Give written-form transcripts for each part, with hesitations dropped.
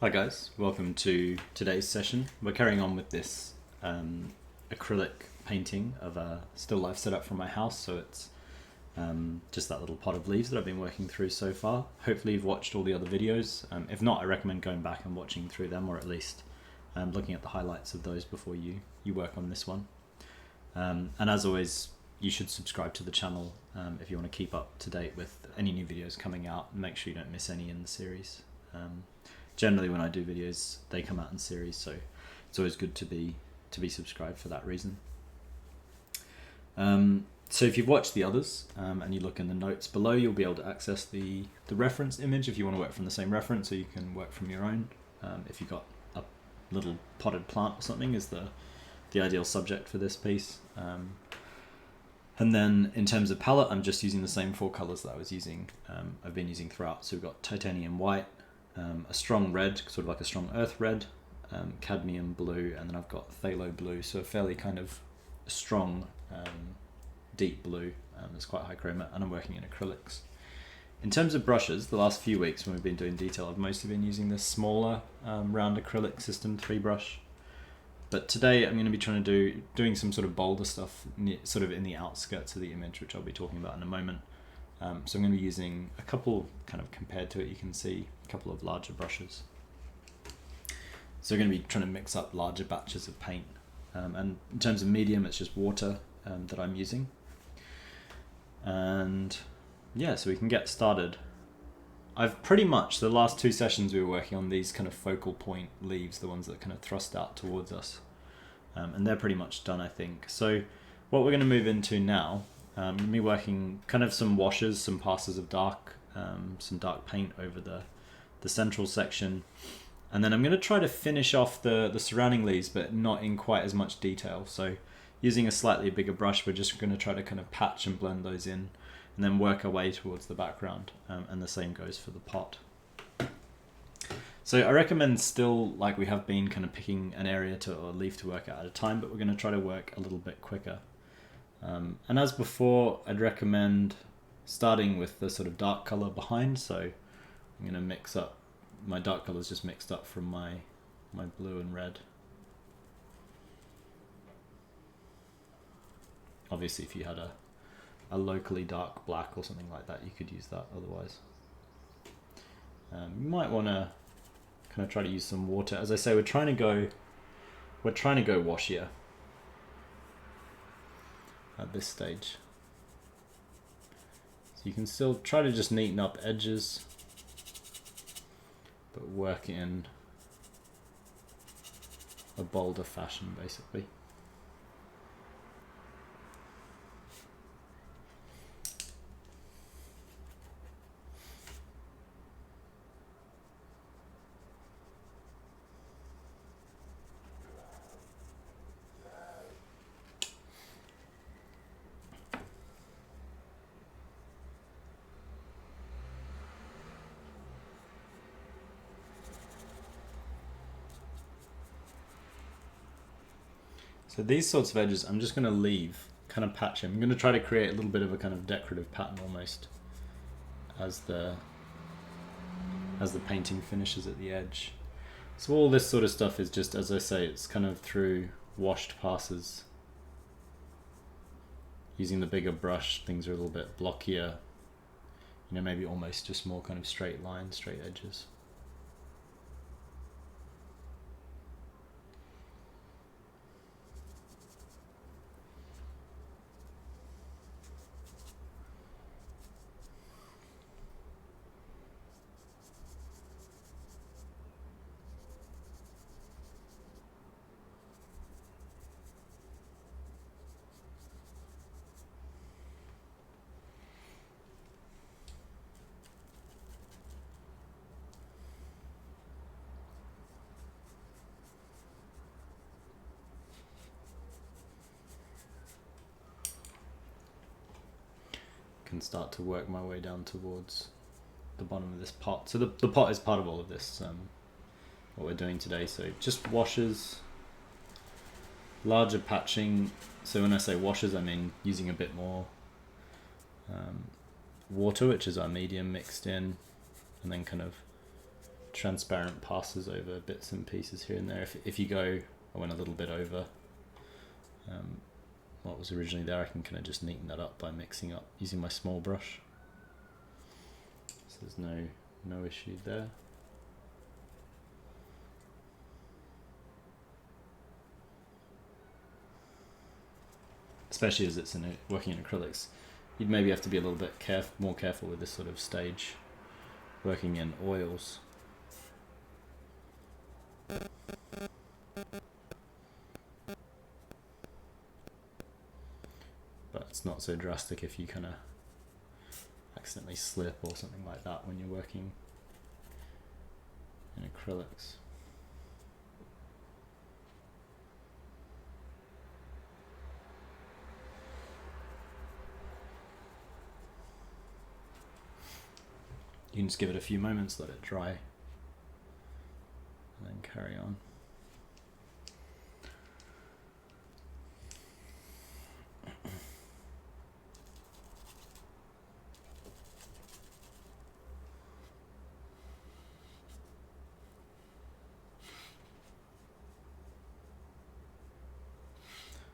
Hi guys, welcome to today's session. We're carrying on with this acrylic painting of a still life setup from my house, so it's just that little pot of leaves that I've been working through so far. Hopefully you've watched all the other videos. If not, I recommend going back and watching through them, or at least looking at the highlights of those before you work on this one. And as always, you should subscribe to the channel if you want to keep up to date with any new videos coming out, and make sure you don't miss any in the series. Generally when I do videos they come out in series, so it's always good to be subscribed for that reason. So if you've watched the others and you look in the notes below, you'll be able to access the reference image if you want to work from the same reference, or you can work from your own. If you've got a little potted plant or something is the ideal subject for this piece. And then in terms of palette, I'm just using the same four colors that I've been using throughout. So we've got titanium white, a strong red, sort of like a strong earth red, cadmium blue, and then I've got phthalo blue, so a fairly kind of strong deep blue that's quite high chroma, and I'm working in acrylics. In terms of brushes, the last few weeks when we've been doing detail, I've mostly been using this smaller round acrylic system 3 brush, but today I'm going to be doing some sort of bolder stuff sort of in the outskirts of the image, which I'll be talking about in a moment. So I'm going to be using a couple, kind of compared to it, you can see a couple of larger brushes. So we're going to be trying to mix up larger batches of paint. And in terms of medium, it's just water that I'm using. And yeah, so we can get started. I've pretty much, the last 2 sessions we were working on these kind of focal point leaves, the ones that kind of thrust out towards us. And they're pretty much done, I think. So what we're going to move into now, me working kind of some washes, some passes of some dark paint over the central section, and then I'm going to try to finish off the surrounding leaves, but not in quite as much detail. So using a slightly bigger brush, we're just going to try to kind of patch and blend those in, and then work our way towards the background, and the same goes for the pot. So I recommend still, like we have been, kind of picking an area or a leaf to work at a time, but we're going to try to work a little bit quicker. And as before, I'd recommend starting with the sort of dark color behind. So I'm going to mix up, my dark colors just mixed up from my blue and red. Obviously if you had a locally dark black or something like that, you could use that otherwise. You might want to kind of try to use some water. As I say, we're trying to go washier at this stage. So you can still try to just neaten up edges, but work in a bolder fashion basically. So these sorts of edges I'm just going to leave, kind of patch them. I'm going to try to create a little bit of a kind of decorative pattern almost as the painting finishes at the edge. So all this sort of stuff is just, as I say, it's kind of through washed passes. Using the bigger brush, things are a little bit blockier. You know, maybe almost just more kind of straight lines, straight edges. Can start to work my way down towards the bottom of this pot. So the pot is part of all of this, what we're doing today. So just washes, larger patching. So when I say washes, I mean using a bit more water, which is our medium, mixed in, and then kind of transparent passes over bits and pieces here and there. If you go, I went a little bit over what was originally there, I can kind of just neaten that up by mixing up using my small brush. So there's no issue there. Especially as it's working in acrylics, you'd maybe have to be a little bit more careful with this sort of stage working in oils. But it's not so drastic if you kind of accidentally slip or something like that when you're working in acrylics. You can just give it a few moments, let it dry, and then carry on.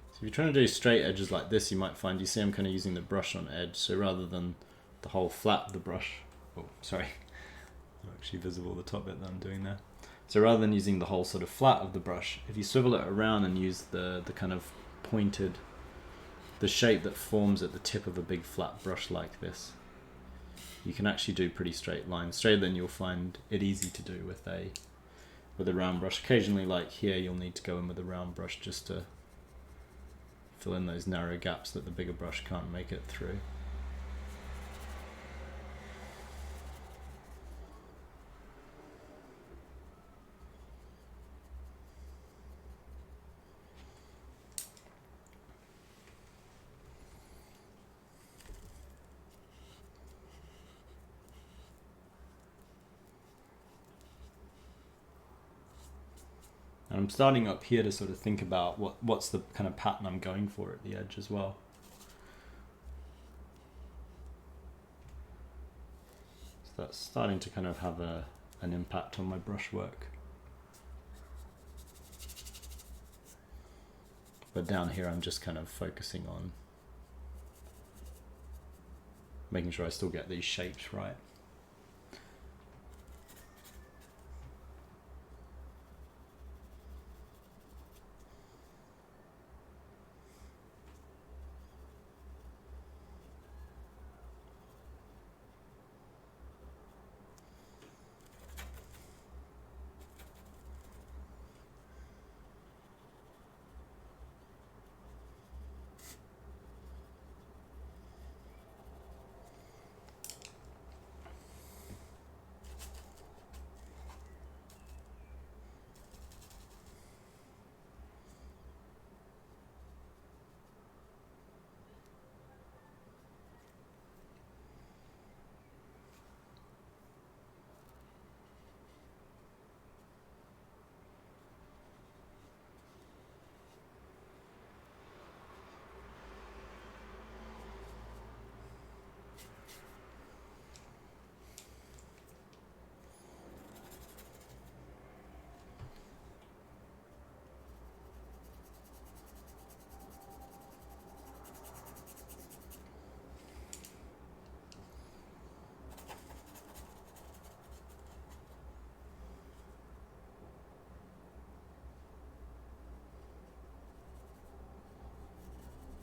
So if you're trying to do straight edges like this, you might find, you see I'm kind of using the brush on edge, so rather than the whole flat of the brush, oh sorry, not actually visible the top bit that I'm doing there. So rather than using the whole sort of flat of the brush, if you swivel it around and use the kind of pointed, the shape that forms at the tip of a big flat brush like this, you can actually do pretty straight lines. Straighter than you'll find it easy to do with a round brush. Occasionally, like here, you'll need to go in with a round brush just to fill in those narrow gaps that the bigger brush can't make it through. And I'm starting up here to sort of think about what's the kind of pattern I'm going for at the edge as well. So that's starting to kind of have an impact on my brushwork. But down here I'm just kind of focusing on making sure I still get these shapes right.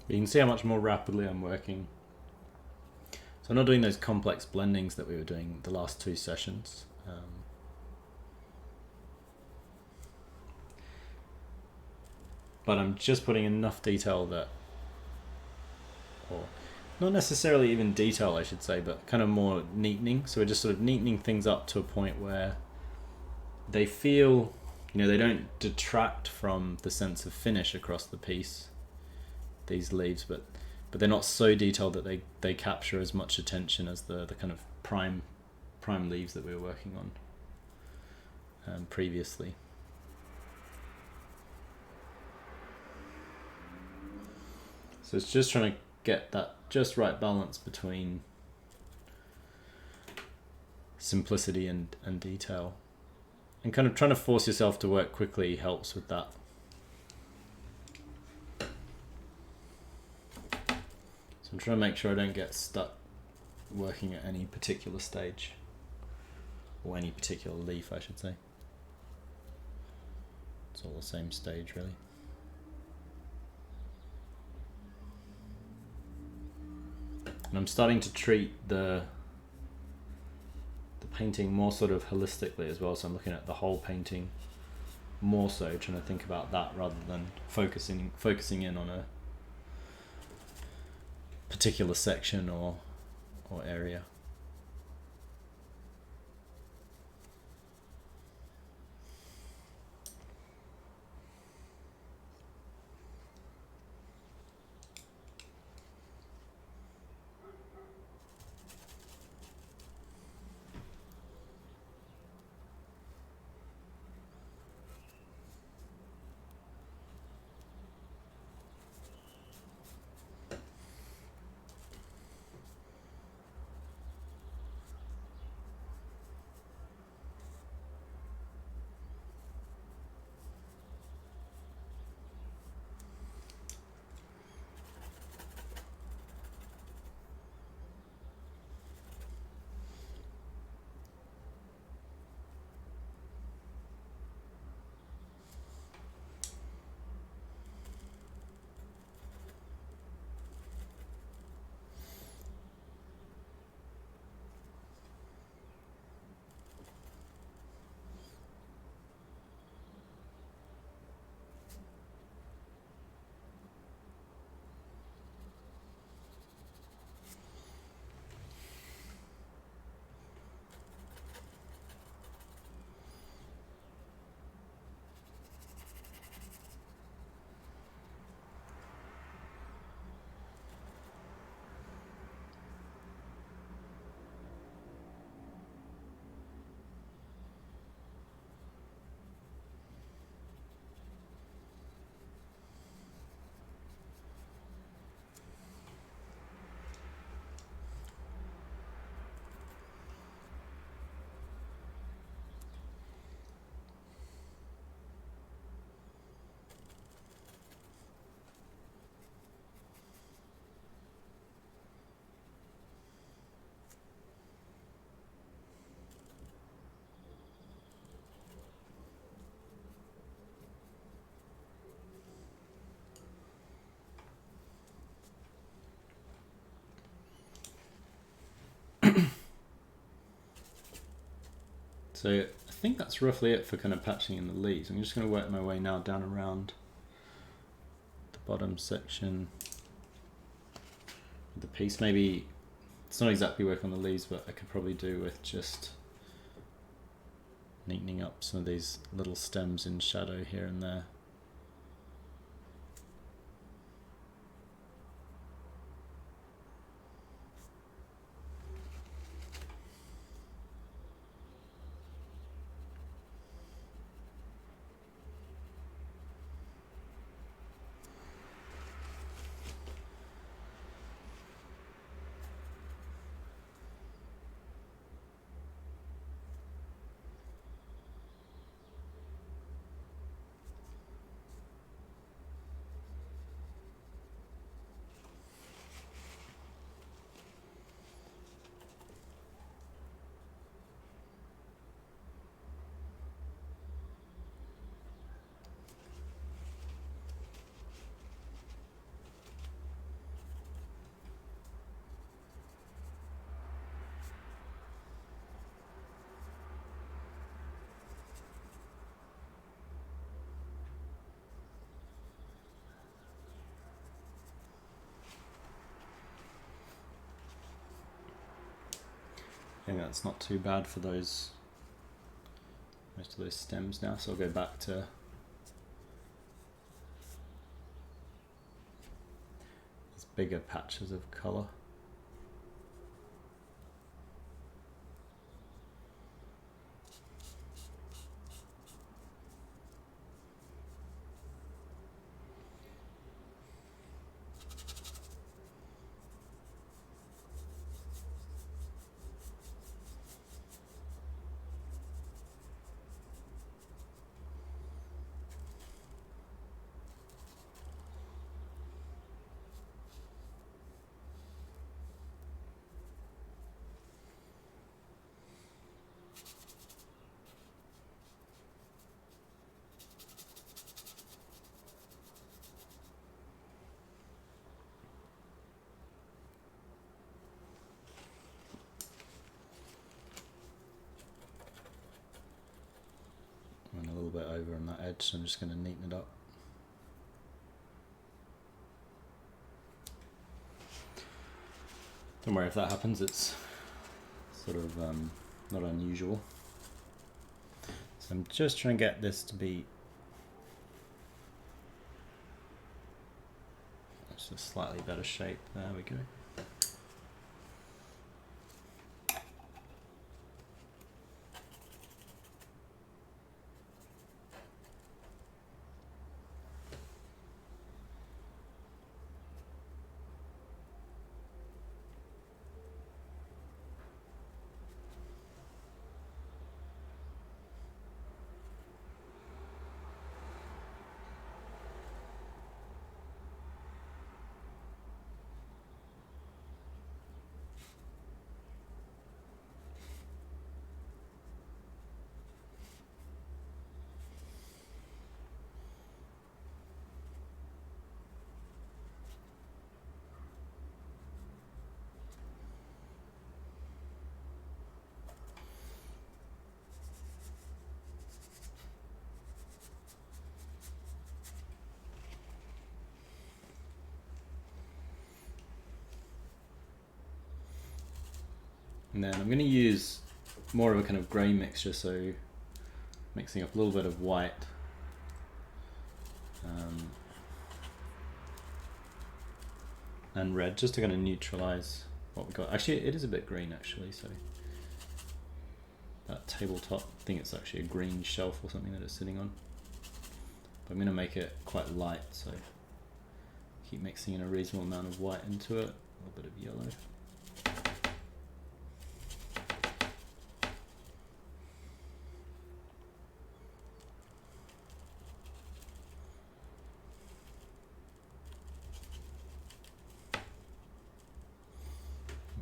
You can see how much more rapidly I'm working. So I'm not doing those complex blendings that we were doing the last two sessions. But I'm just putting enough detail that, or not necessarily even detail I should say, but kind of more neatening. So we're just sort of neatening things up to a point where they feel, you know, they don't detract from the sense of finish across the piece, these leaves, but they're not so detailed that they capture as much attention as the kind of prime leaves that we were working on previously. So it's just trying to get that just right balance between simplicity and detail. And kind of trying to force yourself to work quickly helps with that. So I'm trying to make sure I don't get stuck working at any particular stage. Or any particular leaf, I should say. It's all the same stage, really. And I'm starting to treat the painting more sort of holistically as well, so I'm looking at the whole painting more so, trying to think about that rather than focusing in on a particular section or area. So I think that's roughly it for kind of patching in the leaves. I'm just going to work my way now down around the bottom section of the piece. Maybe it's not exactly work on the leaves, but I could probably do with just neatening up some of these little stems in shadow here and there. I think that's not too bad for those, most of those stems now, so I'll go back to these bigger patches of colour. bit over on that edge, so I'm just going to neaten it up. Don't worry if that happens, it's sort of not unusual. So I'm just trying to get this to be just a slightly better shape. There we go. And then I'm going to use more of a kind of grey mixture, so mixing up a little bit of white, and red, just to kind of neutralise what we've got. Actually, it is a bit green actually, so that tabletop, I think it's actually a green shelf or something that it's sitting on. But I'm going to make it quite light, so keep mixing in a reasonable amount of white into it, a little bit of yellow.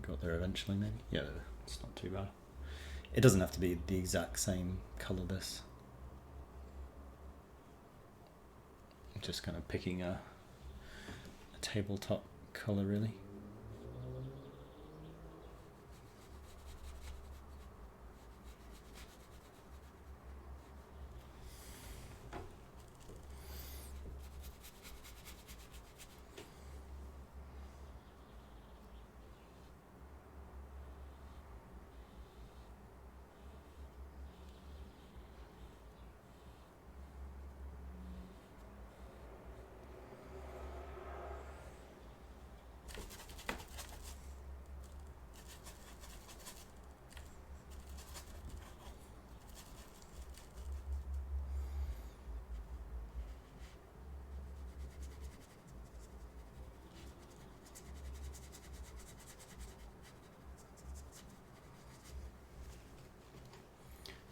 Got there eventually, maybe? Yeah, it's not too bad. It doesn't have to be the exact same colour, this. I'm just kind of picking a tabletop colour, really.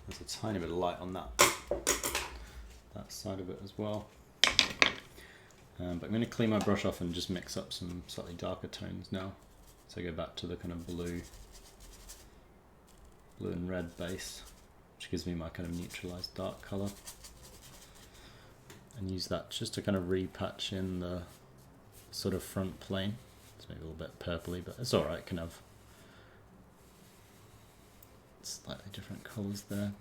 There's a tiny bit of light on that side of it as well. But I'm going to clean my brush off and just mix up some slightly darker tones now. So I go back to the kind of blue and red base, which gives me my kind of neutralized dark color. And use that just to kind of repatch in the sort of front plane. It's maybe a little bit purpley, but it's alright, can have slightly different colours there.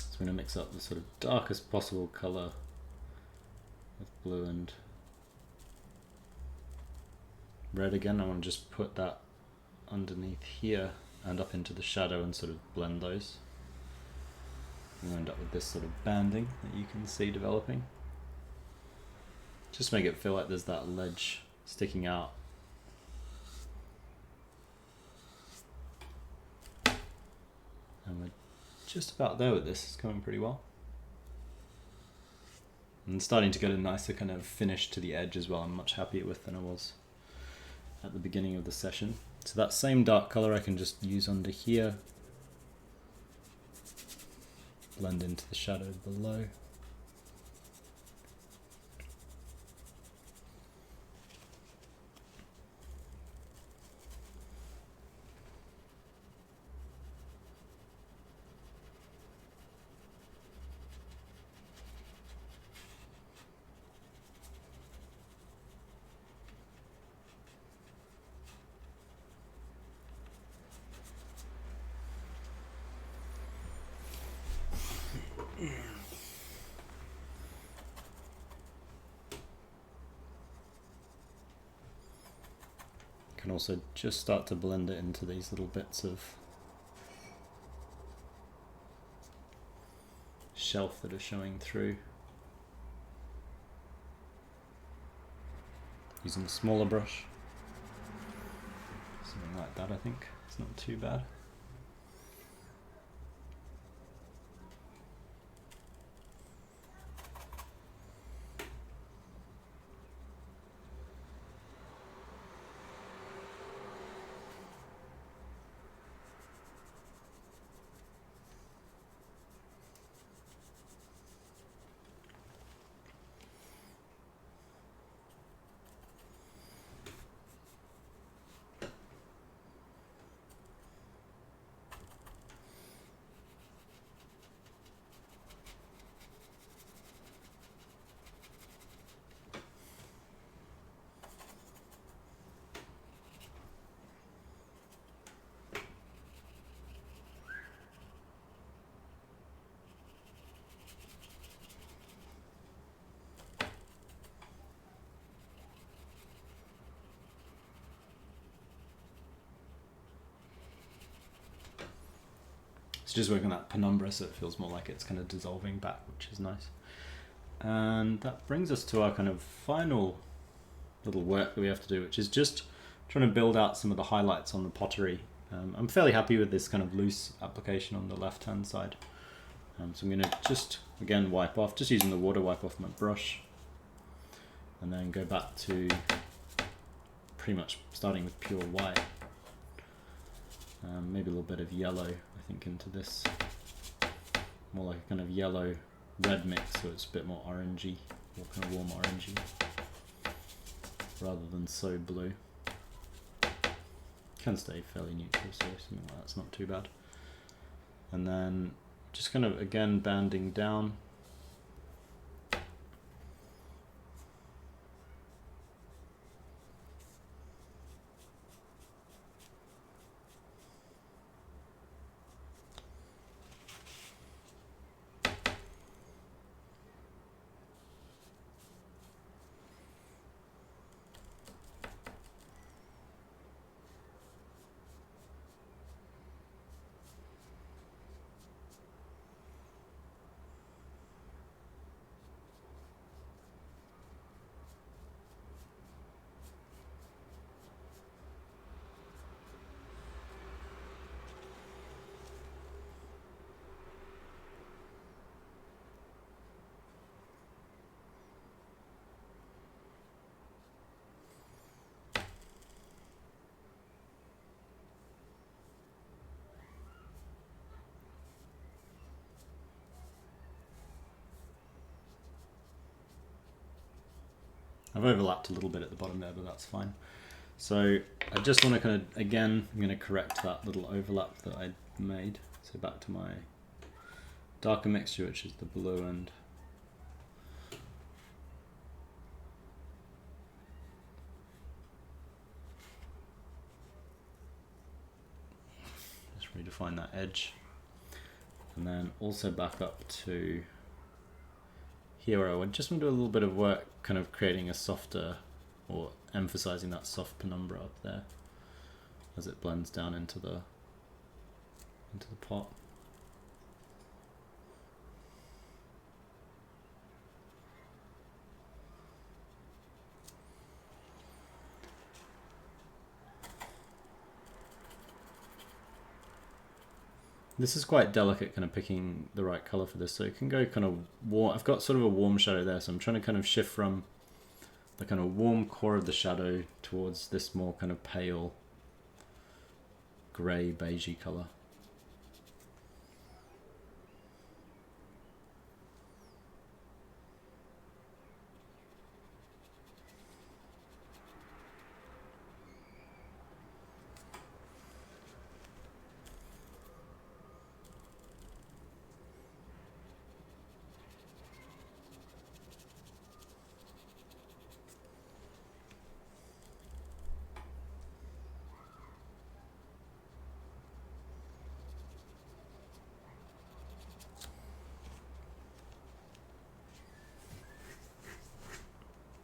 So I'm going to mix up the sort of darkest possible colour of blue and red again. I want to just put that underneath here and up into the shadow and sort of blend those. And we'll end up with this sort of banding that you can see developing. Just make it feel like there's that ledge sticking out. And we're just about there with this. It's going pretty well. And starting to get a nicer kind of finish to the edge as well. I'm much happier with than I was at the beginning of the session. So that same dark color I can just use under here, blend into the shadow below. Can also just start to blend it into these little bits of shelf that are showing through. Using a smaller brush. Something like that, I think. It's not too bad. So just working on that penumbra so it feels more like it's kind of dissolving back, which is nice. And that brings us to our kind of final little work that we have to do, which is just trying to build out some of the highlights on the pottery. I'm fairly happy with this kind of loose application on the left hand side. So I'm going to just again wipe off, just using the water wipe off my brush, and then go back to pretty much starting with pure white. Maybe a little bit of yellow, I think, into this, more like a kind of yellow red mix, so it's a bit more orangey, or kind of warm orangey, rather than so blue. Can stay fairly neutral, so something like that's not too bad. And then just kind of again banding down. I've overlapped a little bit at the bottom there, but that's fine. So I just want to kind of, again, I'm going to correct that little overlap that I made. So back to my darker mixture, which is the blue, and just redefine that edge. And then also back up to here where I would just want to do a little bit of work kind of creating a softer, or emphasizing that soft penumbra up there as it blends down into the pot. This is quite delicate, kind of picking the right color for this, so it can go kind of warm. I've got sort of a warm shadow there, so I'm trying to kind of shift from the kind of warm core of the shadow towards this more kind of pale grey beigey colour.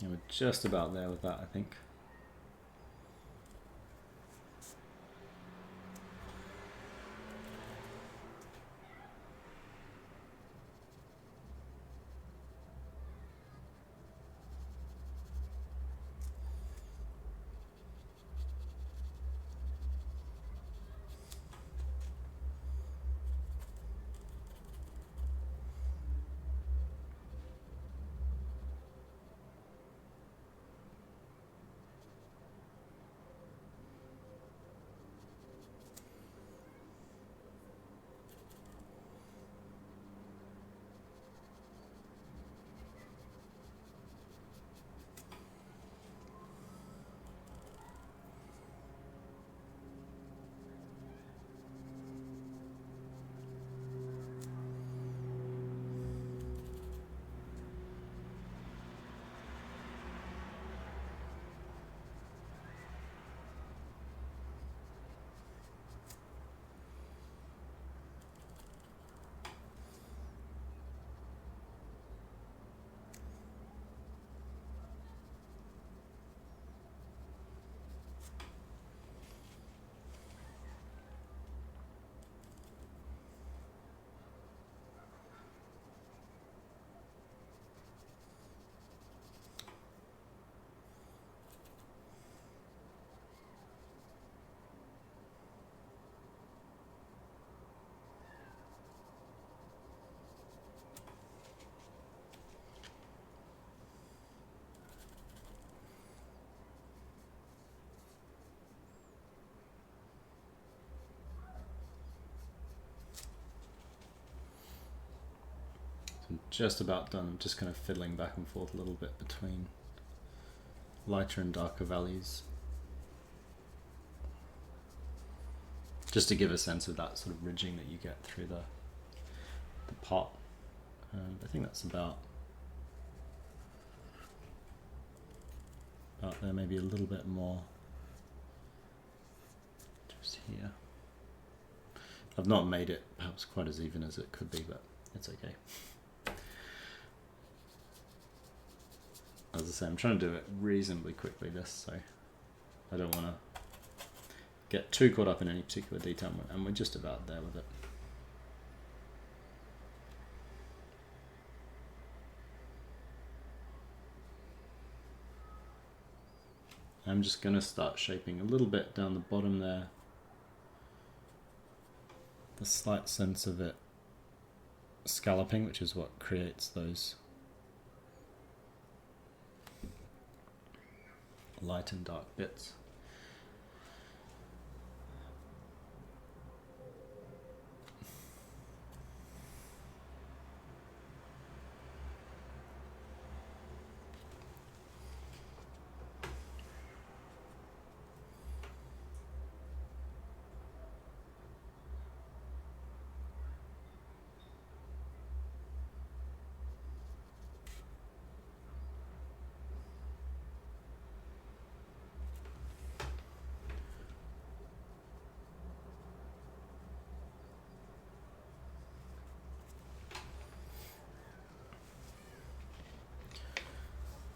We're just about there with that, I think. I'm just about done. I'm just kind of fiddling back and forth a little bit between lighter and darker values, just to give a sense of that sort of ridging that you get through the pot. I think that's about there, maybe a little bit more just here. I've not made it perhaps quite as even as it could be, but it's okay. As I say, I'm trying to do it reasonably quickly, so I don't want to get too caught up in any particular detail, and we're just about there with it. I'm just going to start shaping a little bit down the bottom there. The slight sense of it scalloping, which is what creates those light and dark bits.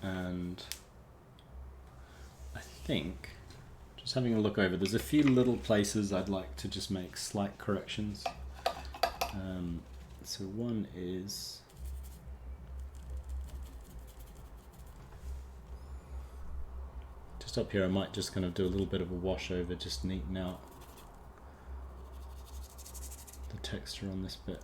And I think, just having a look over, there's a few little places I'd like to just make slight corrections. So one is just up here. I might just kind of do a little bit of a wash over, just neaten out the texture on this bit.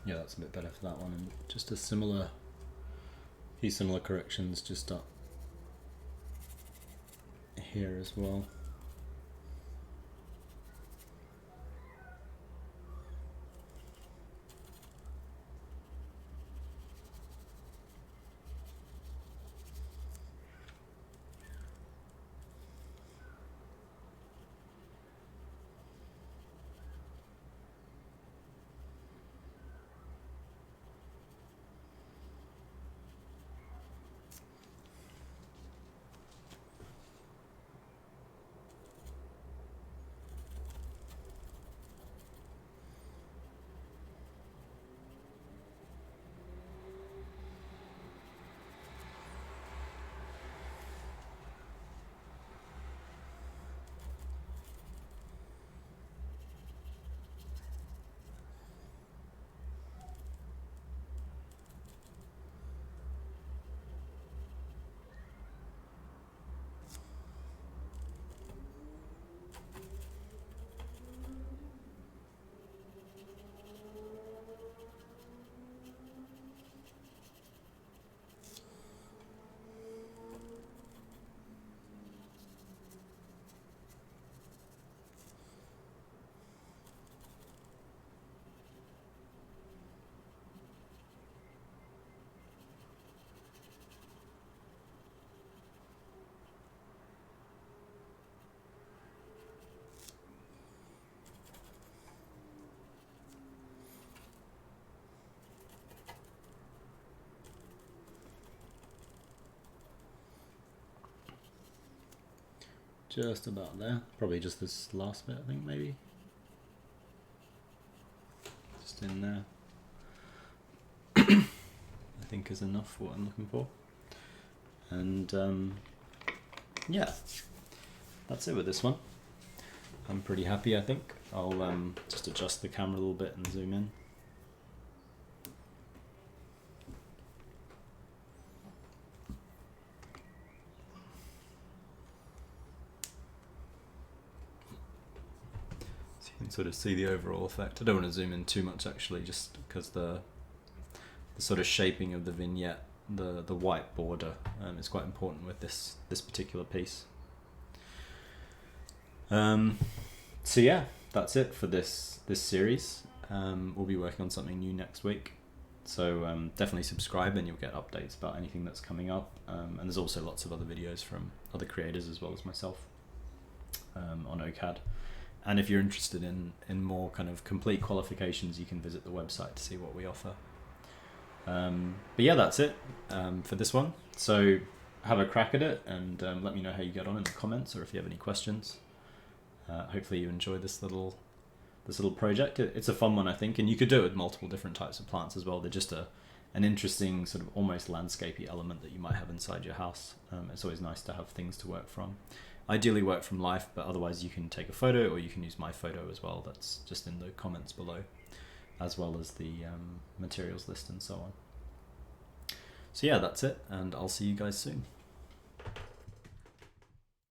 Yeah, that's a bit better for that one, and just a few similar corrections just up here as well. Just about there. Probably just this last bit, I think, maybe. Just in there. I think is enough for what I'm looking for. And yeah, that's it with this one. I'm pretty happy, I think. I'll just adjust the camera a little bit and zoom in. Can sort of see the overall effect. I don't want to zoom in too much actually, just because the sort of shaping of the vignette, the white border is quite important with this particular piece. So yeah, that's it for this series. We'll be working on something new next week, so definitely subscribe and you'll get updates about anything that's coming up. And there's also lots of other videos from other creators as well as myself on OCAD. And if you're interested in more kind of complete qualifications, you can visit the website to see what we offer. But yeah, that's it for this one. So have a crack at it and let me know how you get on in the comments, or if you have any questions. Hopefully you enjoy this little project. It's a fun one, I think, and you could do it with multiple different types of plants as well. They're just an interesting sort of almost landscapey element that you might have inside your house. It's always nice to have things to work from. Ideally work from life, but otherwise you can take a photo or you can use my photo as well. That's just in the comments below, as well as the materials list and so on. So yeah, that's it, and I'll see you guys soon.